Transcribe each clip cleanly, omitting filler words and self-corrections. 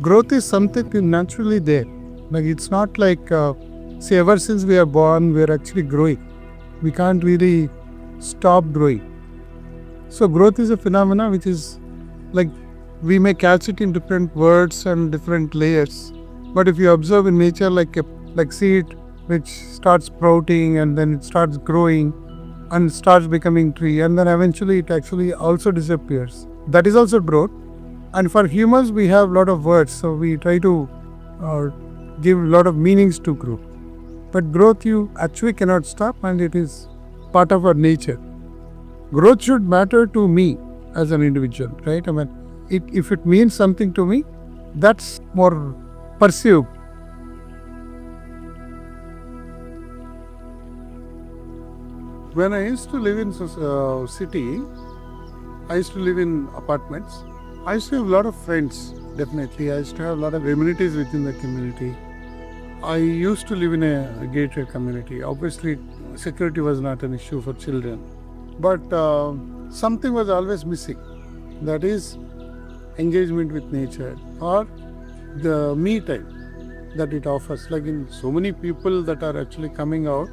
Growth is something naturally there. Like it's not like, say, ever since we are born, we are actually growing. We can't really stop growing. So growth is a phenomena which is like, we may catch it in different words and different layers. But if you observe in nature, like seed which starts sprouting and then it starts growing and starts becoming tree, and then eventually it actually also disappears. That is also growth. And for humans, we have a lot of words, so we try to give a lot of meanings to growth. But growth you actually cannot stop, and it is part of our nature. Growth should matter to me as an individual, right? I mean, if it means something to me, that's more perceived. When I used to live in city, I used to live in apartments. I used to have a lot of friends, definitely. I used to have a lot of amenities within the community. I used to live in a gated community. Obviously, security was not an issue for children. But something was always missing. That is engagement with nature or the me time that it offers. Like in so many people that are actually coming out,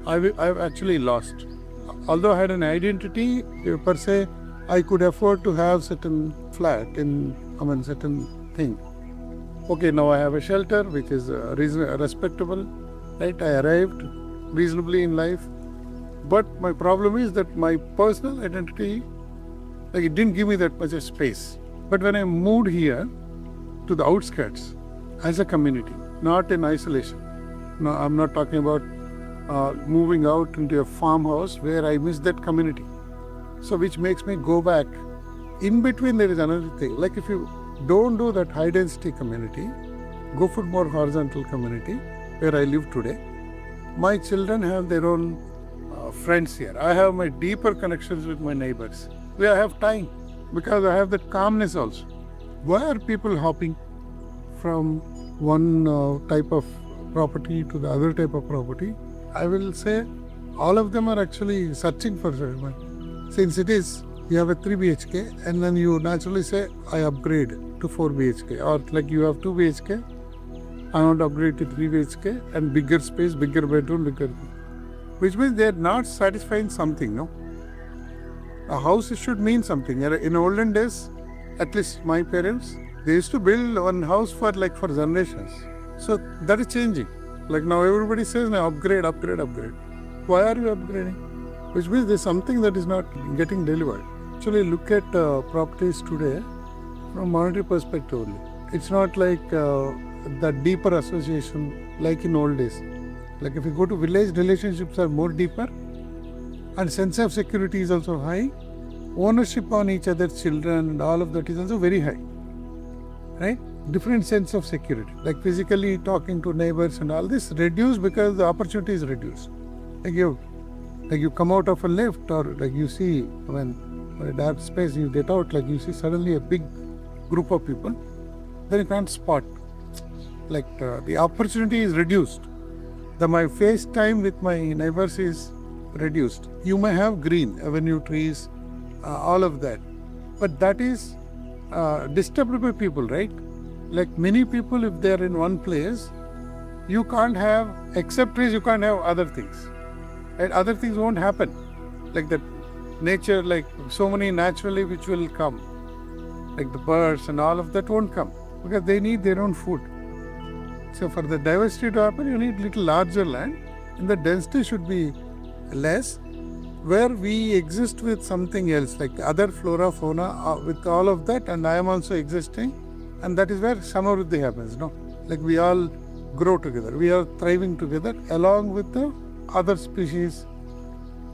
I've actually lost. Although I had an identity per se, I could afford to have certain flat certain thing. Okay, now I have a shelter which is respectable, right? I arrived reasonably in life. But my problem is that my personal identity, like it didn't give me that much of space. But when I moved here to the outskirts as a community, not in isolation. No, I'm not talking about moving out into a farmhouse where I miss that community. So which makes me go back. In between there is another thing. Like if you don't do that high density community, go for more horizontal community where I live today. My children have their own friends here. I have my deeper connections with my neighbors. I have time because I have that calmness also. Why are people hopping from one type of property to the other type of property? I will say all of them are actually searching for settlement. Since it is, you have a 3 BHK and then you naturally say, I upgrade to 4 BHK. Or like you have 2 BHK, I want to upgrade to 3 BHK and bigger space, bigger bedroom, which means they are not satisfying something, no? A house should mean something. In olden days, at least my parents, they used to build one house for generations. So that is changing. Like now everybody says, now upgrade. Why are you upgrading? Which means there's something that is not getting delivered. Actually, look at properties today from monetary perspective only. It's not like that deeper association like in old days. Like if you go to village, relationships are more deeper and sense of security is also high. Ownership on each other's children and all of that is also very high. Right? Different sense of security. Like physically talking to neighbors and all this reduced because the opportunity is reduced. Like you come out of a lift or like you see when a dark space you get out, like you see suddenly a big group of people, then you can't spot. Like the opportunity is reduced. My face time with my neighbors is reduced. You may have green, avenue trees, all of that. But that is disturbed by people, right? Like many people, if they are in one place, you can't have, except trees, you can't have other things. And other things won't happen. Like that nature, like so many naturally which will come. Like the birds and all of that won't come because they need their own food. So for the diversity to happen, you need little larger land and the density should be less where we exist with something else like other flora, fauna with all of that, and I am also existing, and that is where samavriddhi happens, no? Like we all grow together, we are thriving together along with the other species.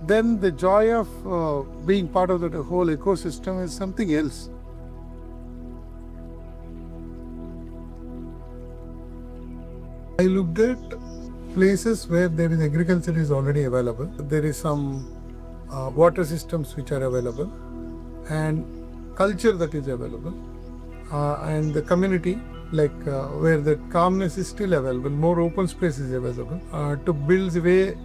Then the joy of being part of that whole ecosystem is something else. I looked at places where there is agriculture is already available. There is some water systems which are available and culture that is available. and the community, where the calmness is still available, more open space is available, to build the way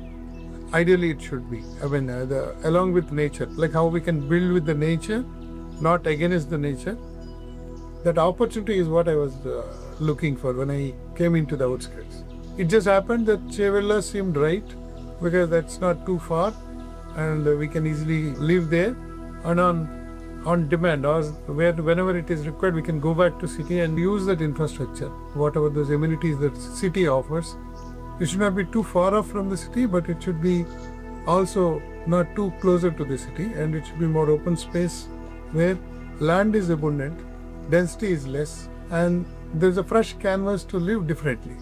ideally it should be. Along with nature, like how we can build with the nature, not against the nature. That opportunity is what I was looking for when I came into the outskirts. It just happened that Chevella seemed right, because that's not too far and we can easily live there, and on demand, or whenever it is required, we can go back to city and use that infrastructure, whatever those amenities that city offers. It should not be too far off from the city, but it should be also not too closer to the city, and it should be more open space where land is abundant, density is less, and there's a fresh canvas to live differently.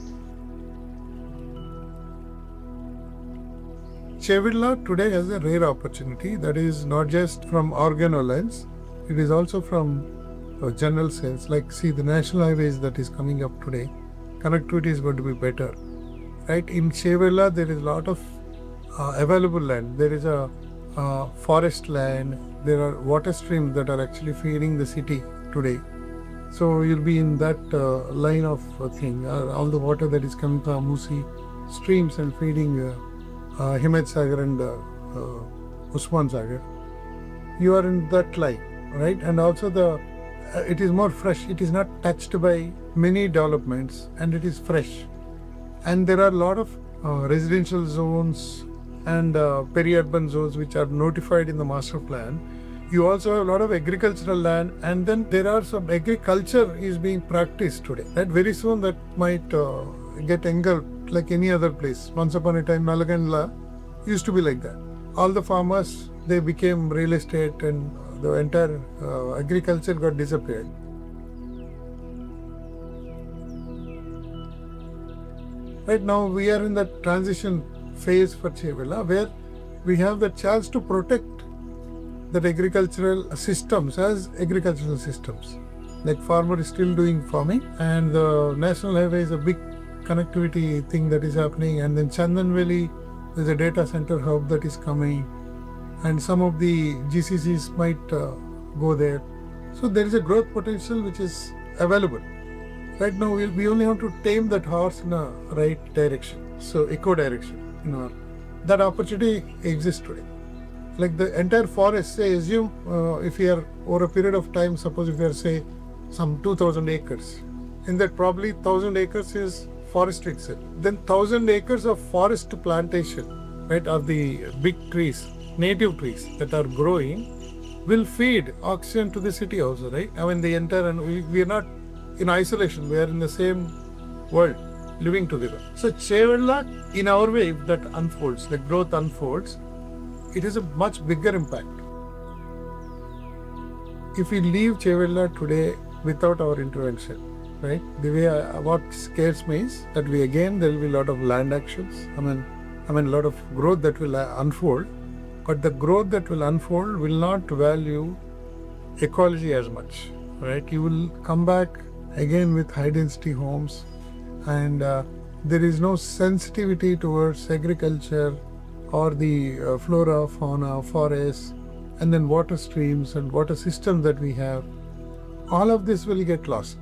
Chevella today has a rare opportunity that is not just from Organo lens, it is also from a general sense. Like, see, the national highways that is coming up today, connectivity is going to be better. Right? In Chevella, there is a lot of available land. There is a forest land, there are water streams that are actually feeding the city today. So you'll be in that line of thing. All the water that is coming from Musi streams and feeding Himat Sagar and Usman Sagar. You are in that line, right? And also it is more fresh. It is not touched by many developments, and it is fresh. And there are a lot of residential zones and peri-urban zones which are notified in the master plan. You also have a lot of agricultural land, and then there are some agriculture is being practiced today. Right? Very soon that might get engulfed like any other place. Once upon a time, Nalagandla used to be like that. All the farmers, they became real estate, and the entire agriculture got disappeared. Right now, we are in that transition phase for Chevella, where we have the chance to protect that agricultural systems as agricultural systems. Like, farmer is still doing farming, and the national highway is a big connectivity thing that is happening, and then Chandan Valley, there's a data center hub that is coming, and some of the GCCs might go there. So there is a growth potential which is available. Right now, we only have to tame that horse in a right direction, so eco direction. That opportunity exists today. Like the entire forest, say, assume if we are over a period of time, suppose if we are, say, some 2,000 acres, in that probably 1,000 acres is forest itself. Then 1,000 acres of forest plantation, right, of the big trees, native trees that are growing, will feed oxygen to the city also, right? The entire, and we are not in isolation, we are in the same world, living together. So Chevella, in our way, if that unfolds, the growth unfolds, it has a much bigger impact. If we leave Chevella today without our intervention, right? The way what scares me is that there will be a lot of land actions. A lot of growth that will unfold, but the growth that will unfold will not value ecology as much, right? You will come back again with high density homes, and there is no sensitivity towards agriculture or the flora, fauna, forests, and then water streams and water systems that we have. All of this will get lost.